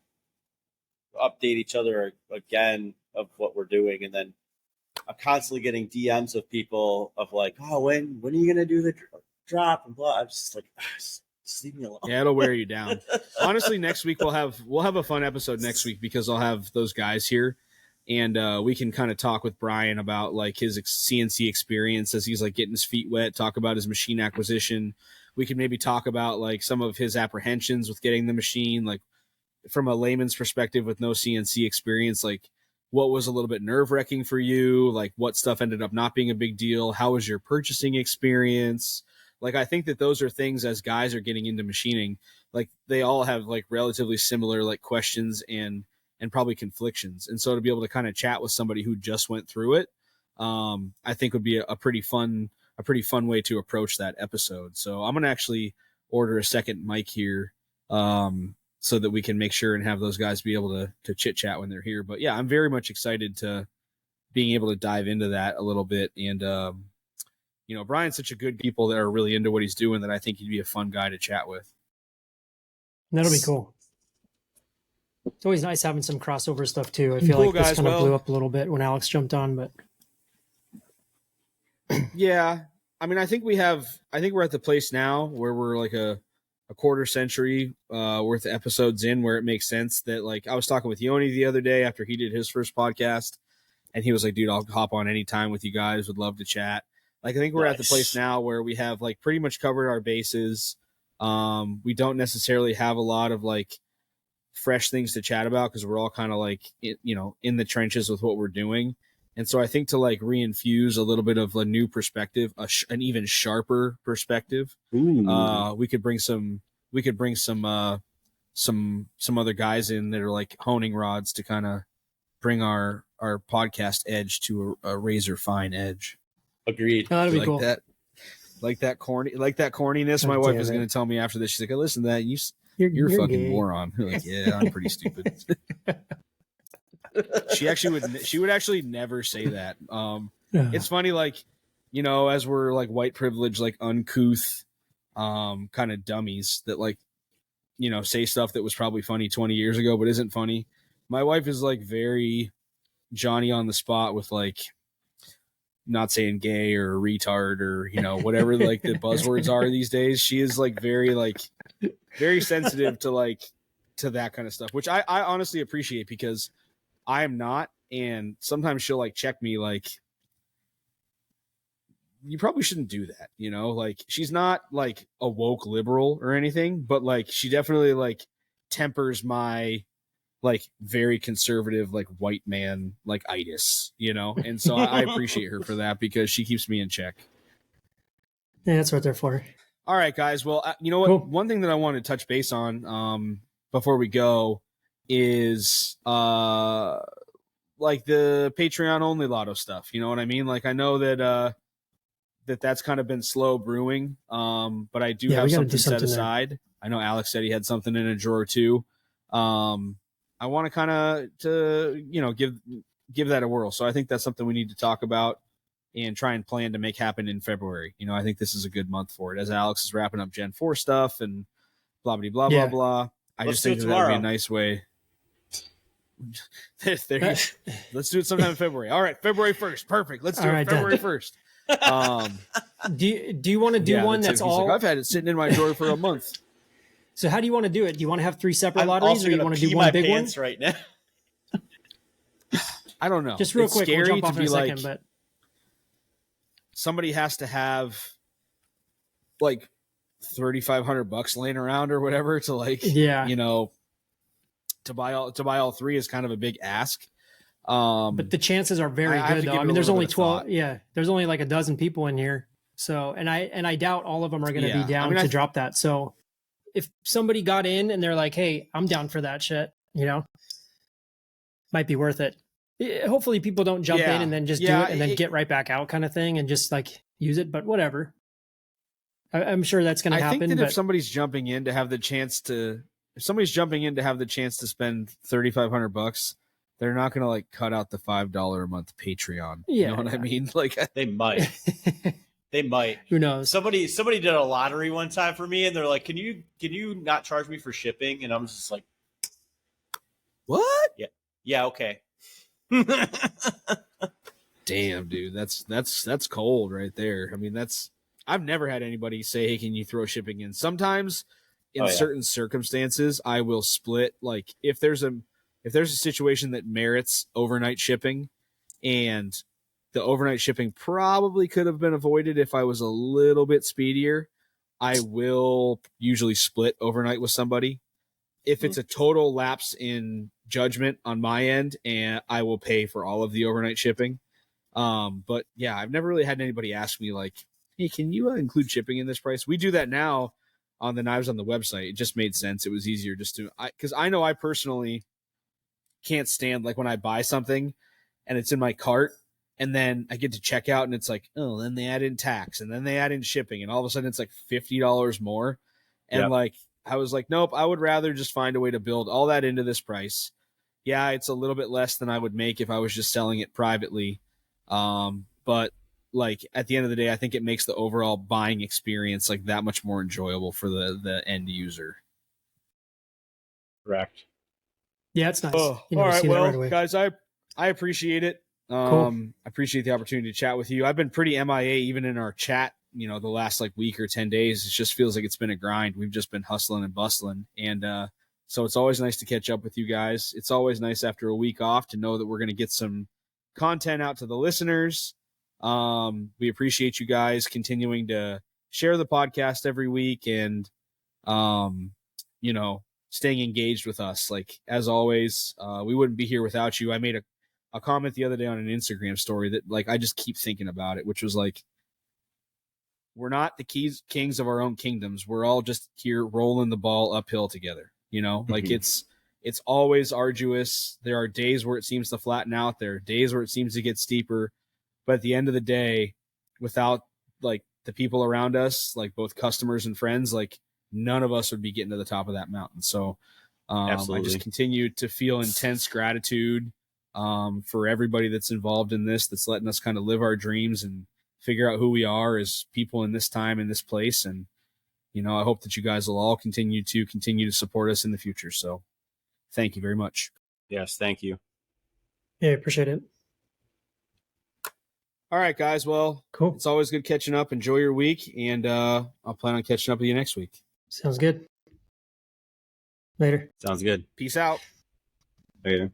update each other again of what we're doing, and then I'm constantly getting DMs of people of like, oh, when are you gonna do the drop and blah. I'm just like, just leave me alone. Yeah, it'll wear you down. Honestly, next week we'll have a fun episode next week because I'll have those guys here, and we can kind of talk with Brian about like his CNC experience as he's like getting his feet wet. Talk about his machine acquisition. We can maybe talk about like some of his apprehensions with getting the machine, like from a layman's perspective with no CNC experience, like what was a little bit nerve-wracking for you, like what stuff ended up not being a big deal. How was your purchasing experience? Like, I think that those are things as guys are getting into machining, like they all have like relatively similar like questions and probably conflictions. And so to be able to kind of chat with somebody who just went through it, I think would be a pretty fun way to approach that episode. So I'm going to actually order a second mic here, so that we can make sure and have those guys be able to chit chat when they're here. But yeah, I'm very much excited to being able to dive into that a little bit. And, Brian's such a good people that are really into what he's doing that I think he'd be a fun guy to chat with. That'll be cool. It's always nice having some crossover stuff too. I feel like this kind of blew up a little bit when Alex jumped on, but yeah, I mean, I think we're at the place now where we're like a quarter century worth of episodes in where it makes sense that like I was talking with Yoni the other day after he did his first podcast and he was like, dude, I'll hop on anytime with you guys. Would love to chat. Like, I think we're at the place now where we have like pretty much covered our bases. We don't necessarily have a lot of like fresh things to chat about because we're all kind of like, in the trenches with what we're doing. And so I think to like reinfuse a little bit of a new perspective, an even sharper perspective, we could bring some other guys in that are like honing rods to kind of bring our podcast edge to a razor fine edge. Agreed. Oh, that'd be cool. That corniness. My wife is going to tell me after this. She's like, listen to that. You're a fucking gay moron. I'm like, yeah, I'm pretty stupid. She would actually never say that. It's funny, like, as we're like white privilege, like uncouth, kind of dummies that like, say stuff that was probably funny 20 years ago, but isn't funny. My wife is like very Johnny on the spot with like, not saying gay or retard or, whatever like the buzzwords are these days. She is like very sensitive to like to that kind of stuff, which I honestly appreciate because I am not. And sometimes she'll like check me like, you probably shouldn't do that. You know, like she's not like a woke liberal or anything, but like she definitely like tempers my like very conservative, like white man, like itis, you know? And so I appreciate her for that because she keeps me in check. Yeah, that's what they're for. All right, guys. Well, you know what? Cool. One thing that I want to touch base on before we go is like the Patreon only lotto stuff. You know what I mean? Like I know that that's kind of been slow brewing, but I do have something set aside. There. I know Alex said he had something in a drawer too. I want to kind of give that a whirl. So I think that's something we need to talk about and try and plan to make happen in February. You know, I think this is a good month for it as Alex is wrapping up Gen 4 stuff and blah, blah, blah, blah, blah. Let's just think that would be a nice way. Let's do it sometime in February. All right, February 1st. Perfect. Let's do it February 1st. Do you want to do one that's all? Like, I've had it sitting in my drawer for a month. So how do you want to do it? Do you want to have 3 separate lotteries, or do you want to do one big one? Right now. I don't know. Just real quick, we'll jump off in a second, but somebody has to have like $3,500 laying around or whatever to like, you know, to buy all 3 is kind of a big ask. But the chances are very good though. I mean, there's only 12. Yeah. There's only like a dozen people in here. So, and I doubt all of them are going to be down to drop that. So if somebody got in and they're like, hey, I'm down for that shit, you know, might be worth it. Hopefully people don't jump in and then just do it and then get right back out kind of thing and just like use it, but whatever. I'm sure that's going to happen. I think that if somebody's jumping in to have the chance to, spend $3,500, they're not going to like cut out the $5 a month Patreon. You know what I mean? Like they might. They might. Who knows? Somebody did a lottery one time for me, and they're like, "Can you not charge me for shipping?" And I'm just like, "What?" Yeah, okay. Damn, dude, that's cold right there. I mean, I've never had anybody say, "Hey, can you throw shipping in?" Sometimes, in certain circumstances, I will split. Like if there's a situation that merits overnight shipping, and the overnight shipping probably could have been avoided if I was a little bit speedier, I will usually split overnight with somebody. If it's a total lapse in judgment on my end, and I will pay for all of the overnight shipping. But yeah, I've never really had anybody ask me like, hey, can you include shipping in this price? We do that now on the knives on the website. It just made sense. It was easier just to, because I know I personally can't stand like when I buy something and it's in my cart and then I get to check out and it's like, oh, then they add in tax and then they add in shipping and all of a sudden it's like $50 more. And like, I was like, nope, I would rather just find a way to build all that into this price. Yeah, it's a little bit less than I would make if I was just selling it privately. But like at the end of the day, I think it makes the overall buying experience like that much more enjoyable for the end user. Correct. Yeah, it's nice. Oh, all right, well, guys, I appreciate it. Cool. I appreciate the opportunity to chat with you. I've been pretty MIA even in our chat, you know, the last like week or 10 days. It just feels like it's been a grind. We've just been hustling and bustling. And so it's always nice to catch up with you guys. It's always nice after a week off to know that we're going to get some content out to the listeners. We appreciate you guys continuing to share the podcast every week and, you know, staying engaged with us. Like, as always, we wouldn't be here without you. I made a comment the other day on an Instagram story that, like, I just keep thinking about it, which was like, we're not the kings of our own kingdoms. We're all just here rolling the ball uphill together, you know? Like, it's always arduous. There are days where it seems to flatten out. There are days where it seems to get steeper. But at the end of the day, without, like, the people around us, like both customers and friends, like, none of us would be getting to the top of that mountain. So I just continue to feel intense gratitude for everybody that's involved in this, that's letting us kind of live our dreams and figure out who we are as people in this time, in this place. And, you know, I hope that you guys will all continue to support us in the future. So thank you very much. Yes, thank you. Yeah, appreciate it. All right, guys. Well, cool. It's always good catching up. Enjoy your week, and I'll plan on catching up with you next week. Sounds good. Later. Sounds good. Peace out. Later.